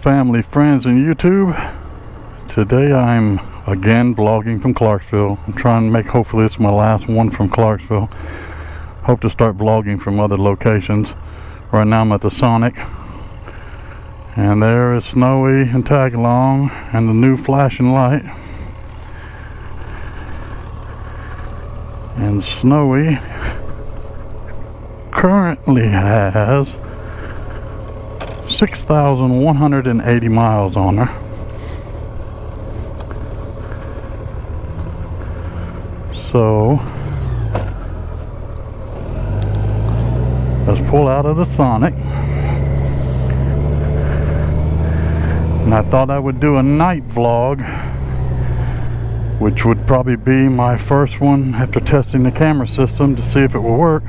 family, friends, and YouTube. Today I'm again vlogging from Clarksville. I'm trying to make, hopefully this is my last one from Clarksville. Hope to start vlogging from other locations. Right now I'm at the Sonic. And there is Snowee and Tagalong and the new flashing light. And Snowee currently has 6,180 miles on her. So let's pull out of the Sonic. And I thought I would do a night vlog, which would probably be my first one after testing the camera system to see if it will work.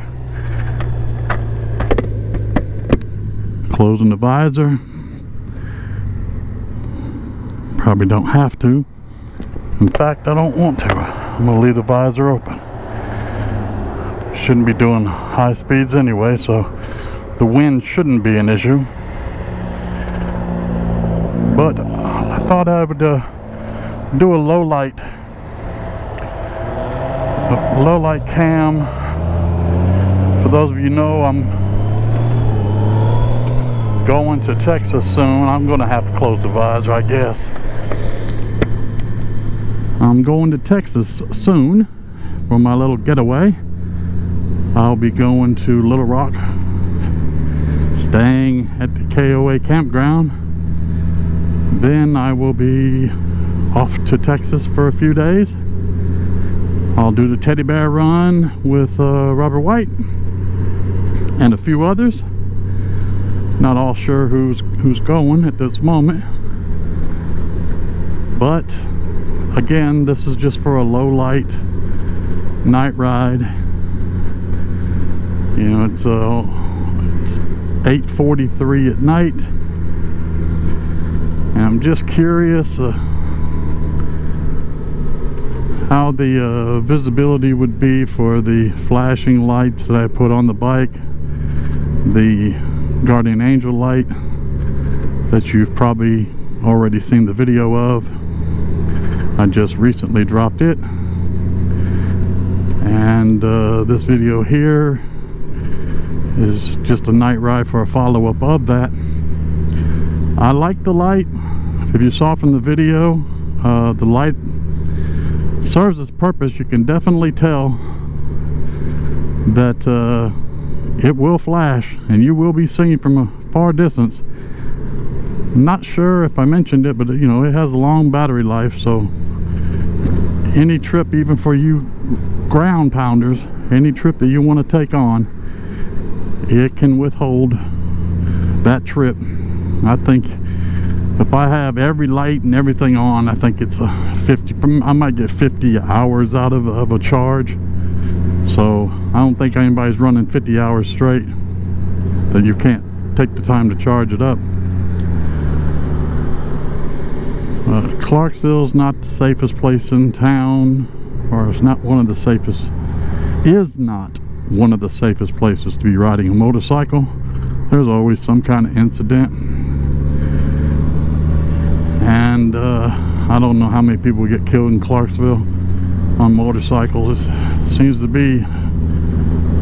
Closing the visor. Probably don't have to. In fact, I don't want to. I'm going to leave the visor open. Shouldn't be doing high speeds anyway, so the wind shouldn't be an issue. But I thought I would do a low light cam. For those of you who know, I'm going to Texas soon. I'm going to have to close the visor, I guess. I'm going to Texas soon for my little getaway. I'll be going to Little Rock, staying at the KOA campground. Then I will be off to Texas for a few days. I'll do the teddy bear run with Robert White and a few others. Not all sure who's going at this moment, but again, this is just for a low light night ride. You know, it's 8:43 at night, and I'm just curious how the visibility would be for the flashing lights that I put on the bike, the Guardian Angel light that you've probably already seen the video of. I just recently dropped it, and this video here is just a night ride for a follow-up of that. I like the light. If you saw from the video, the light serves its purpose. You can definitely tell that it will flash and you will be seen from a far distance. Not sure if I mentioned it, but you know, it has a long battery life, so any trip, even for you ground pounders, any trip that you want to take on, it can withhold that trip. I think if I have every light and everything on, I think it's a 50, I might get 50 hours out of a charge. So I don't think anybody's running 50 hours straight that you can't take the time to charge it up. Clarksville's not the safest place in town, or it's not one of the safest, is not one of the safest places to be riding a motorcycle. There's always some kind of incident, and I don't know how many people get killed in Clarksville on motorcycles. It seems to be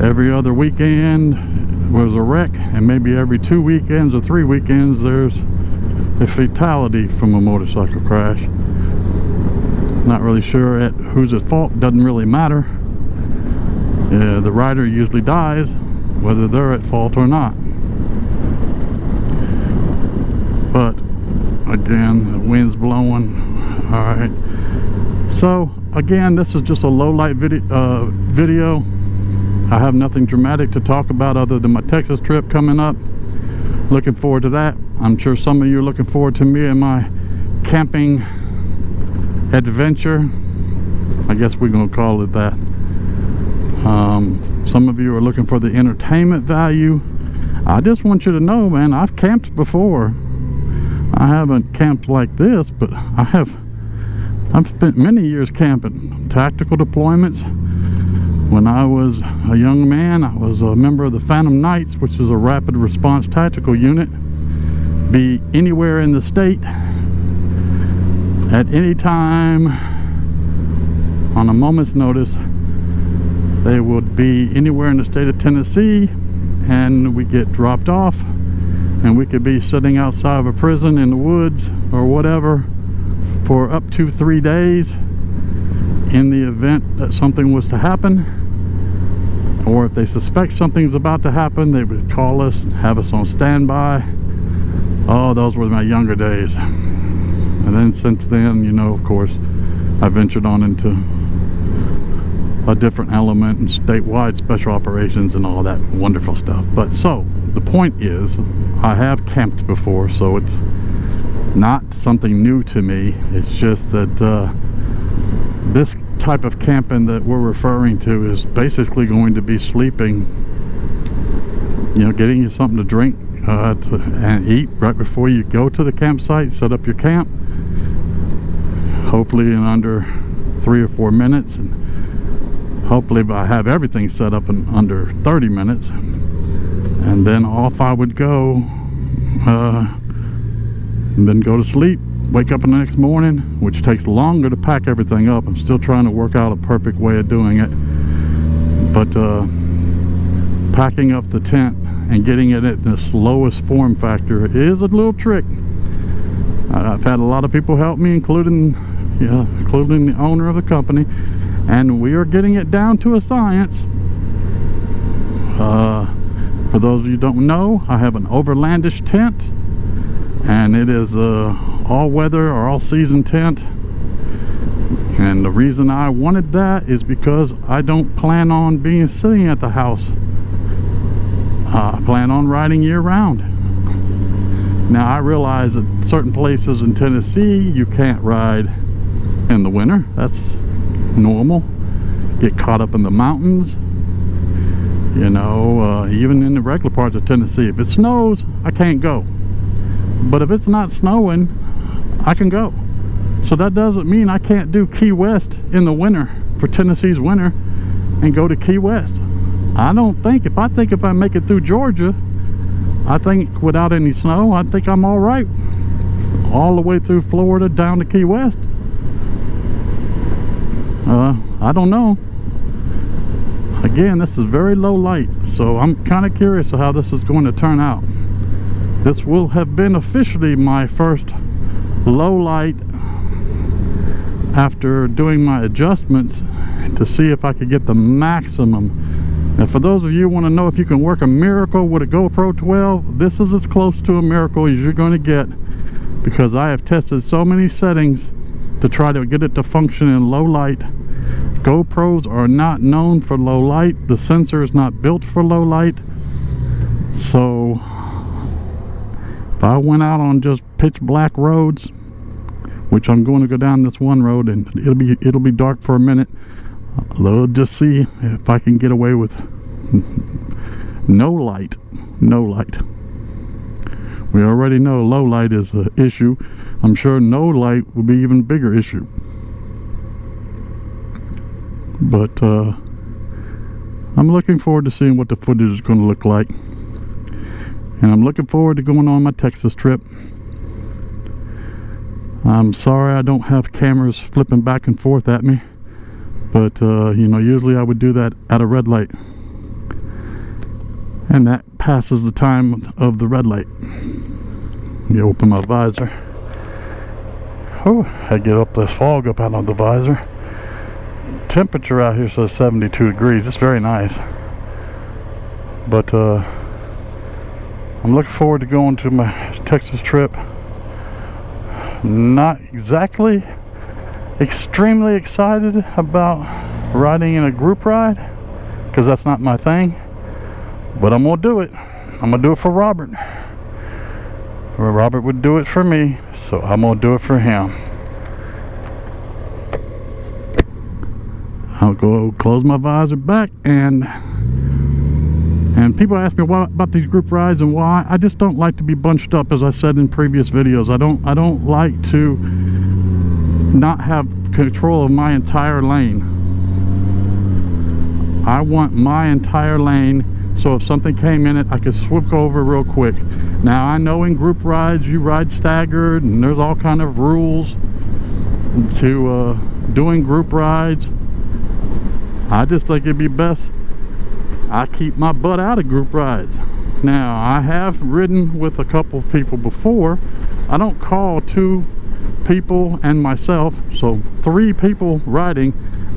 every other weekend was a wreck, and maybe every 2 weekends or 3 weekends there's a fatality from a motorcycle crash. Not really sure who's at fault. Doesn't really matter. The rider usually dies whether they're at fault or not. But again, the wind's blowing. All right, so again, this is just a low light video. I have nothing dramatic to talk about other than my Texas trip coming up. Looking forward to that. I'm sure some of you are looking forward to me and my camping adventure. I guess we're going to call it that. Some of you are looking for the entertainment value. I just want you to know, man, I've camped before. I haven't camped like this, but I've spent many years camping. Tactical deployments. When I was a young man, I was a member of the Phantom Knights, which is a rapid response tactical unit be anywhere in the state at any time on a moment's notice. They would be anywhere in the state of Tennessee, and we get dropped off, and we could be sitting outside of a prison in the woods or whatever for up to 3 days in the event that something was to happen. Or if they suspect something's about to happen, they would call us, have us on standby. Oh, those were my younger days. And then since then, you know, of course, I ventured on into a different element and statewide special operations and all that wonderful stuff. But so, the point is, I have camped before, so it's not something new to me. It's just that this type of camping that we're referring to is basically going to be sleeping, you know, getting you something to drink and eat right before you go to the campsite, set up your camp, hopefully in under 3 or 4 minutes, and hopefully I have everything set up in under 30 minutes, and then off I would go, and then go to sleep. Wake up in the next morning, which takes longer to pack everything up. I'm still trying to work out a perfect way of doing it, but packing up the tent and getting it at the slowest form factor is a little trick. I've had a lot of people help me, including the owner of the company, and we are getting it down to a science. For those of you who don't know, I have an overlandish tent, and it is all weather or all season tent, and the reason I wanted that is because I don't plan on sitting at the house. I plan on riding year round. Now I realize that certain places in Tennessee you can't ride in the winter. That's normal. Get caught up in the mountains, you know, even in the regular parts of Tennessee. If it snows, I can't go, but if it's not snowing, I can go. So that doesn't mean I can't do Key West in the winter for Tennessee's winter and go to Key West. I think if I make it through Georgia, I think without any snow, I think I'm all right all the way through Florida down to Key West. I don't know. Again, this is very low light, so I'm kind of curious of how this is going to turn out. This will have been officially my first low light after doing my adjustments to see if I could get the maximum. Now, for those of you who want to know if you can work a miracle with a GoPro 12, this is as close to a miracle as you're going to get, because I have tested so many settings to try to get it to function in low light. GoPros are not known for low light. The sensor is not built for low light. So if I went out on just pitch black roads, which I'm going to go down this one road and it'll be dark for a minute, I'll just see if I can get away with no light. We already know low light is an issue. I'm sure no light will be even bigger issue. But I'm looking forward to seeing what the footage is going to look like, and I'm looking forward to going on my Texas trip. I'm sorry I don't have cameras flipping back and forth at me, but you know, usually I would do that at a red light, and that passes the time of the red light. Let me open my visor. Oh, I get up this fog up out of the visor. Temperature out here says 72 degrees. It's very nice, but I'm looking forward to going to my Texas trip. Not exactly extremely excited about riding in a group ride, because that's not my thing, but I'm gonna do it. I'm gonna do it for Robert. Robert would do it for me, so I'm gonna do it for him. I'll go close my visor back, and people ask me about these group rides and why. I just don't like to be bunched up, as I said in previous videos. I don't like to not have control of my entire lane. I want my entire lane so if something came in it, I could swoop over real quick. Now I know in group rides you ride staggered, and there's all kind of rules to doing group rides. I just think it'd be best I keep my butt out of group rides. Now, I have ridden with a couple of people before. I don't call 2 people and myself, so 3 people riding.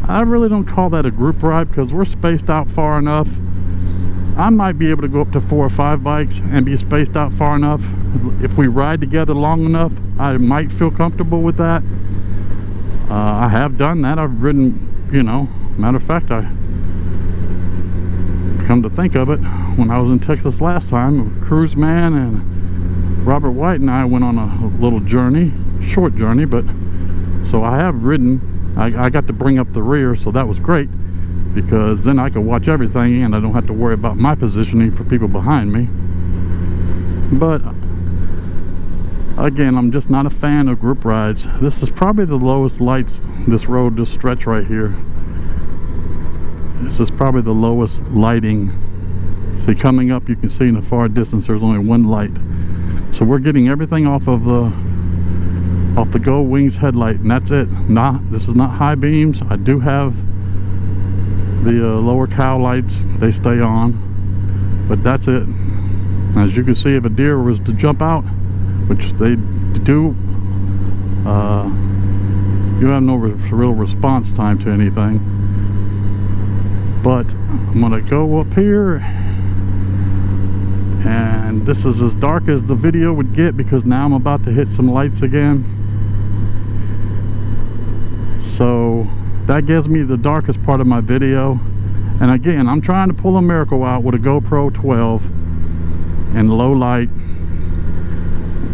I really don't call that a group ride because we're spaced out far enough. I might be able to go up to 4 or 5 bikes and be spaced out far enough. If we ride together long enough, I might feel comfortable with that. I have done that. I've ridden, you know, matter of fact, come to think of it, when I was in Texas last time, Cruise Man and Robert White and I went on a little journey, short journey, but so I have ridden. I got to bring up the rear, so that was great because then I could watch everything and I don't have to worry about my positioning for people behind me. But again, I'm just not a fan of group rides. This is probably the lowest lights, this road, this stretch right here. This is probably the lowest lighting. See, coming up, you can see in the far distance there's only 1 light. So we're getting everything off of the Goldwing's headlight, and that's it. This is not high beams. I do have the lower cow lights. They stay on, but that's it. As you can see, if a deer was to jump out, which they do, you have no real response time to anything. But I'm gonna go up here, and this is as dark as the video would get because now I'm about to hit some lights again. So that gives me the darkest part of my video. And again, I'm trying to pull a miracle out with a GoPro 12 and low light.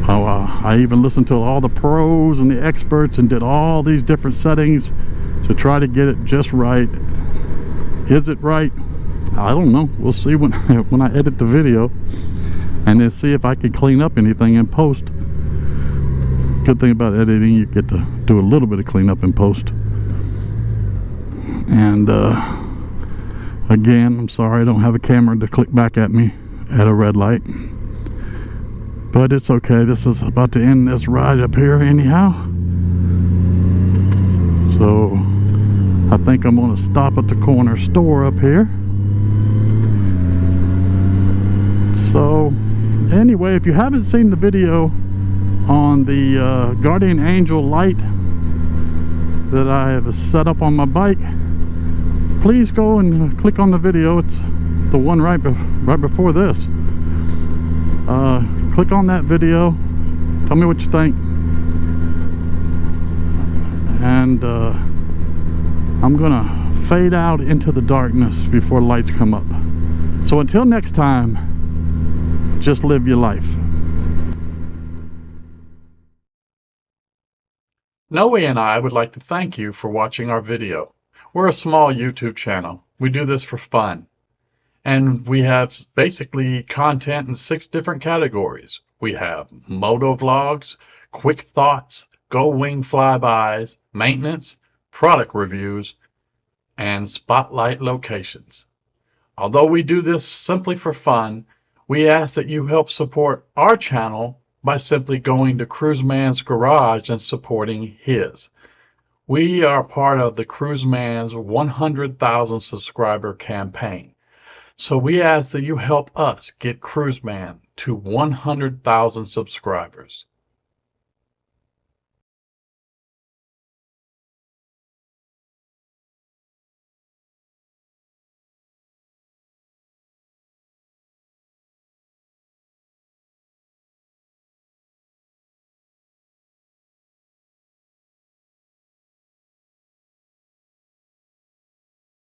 I even listened to all the pros and the experts and did all these different settings to try to get it just right. Is it right? I don't know. We'll see when I edit the video, and then see if I can clean up anything in post. Good thing about editing, you get to do a little bit of cleanup in post. And again, I'm sorry I don't have a camera to click back at me at a red light, but it's okay. This is about to end this ride up here anyhow, so I think I'm going to stop at the corner store up here. So anyway, if you haven't seen the video on the Guardian Angel light that I have set up on my bike, please go and click on the video. It's the one right before this. Click on that video. Tell me what you think. And I'm gonna fade out into the darkness before lights come up. So until next time, just live your life. Snowee and I would like to thank you for watching our video. We're a small YouTube channel. We do this for fun. And we have basically content in 6 different categories. We have motovlogs, quick thoughts, Goldwing Flybys, maintenance, product reviews, and spotlight locations. Although we do this simply for fun, we ask that you help support our channel by simply going to Cruise Man's Garage and supporting his. We are part of the Cruise Man's 100,000 subscriber campaign. So we ask that you help us get Cruise Man to 100,000 subscribers.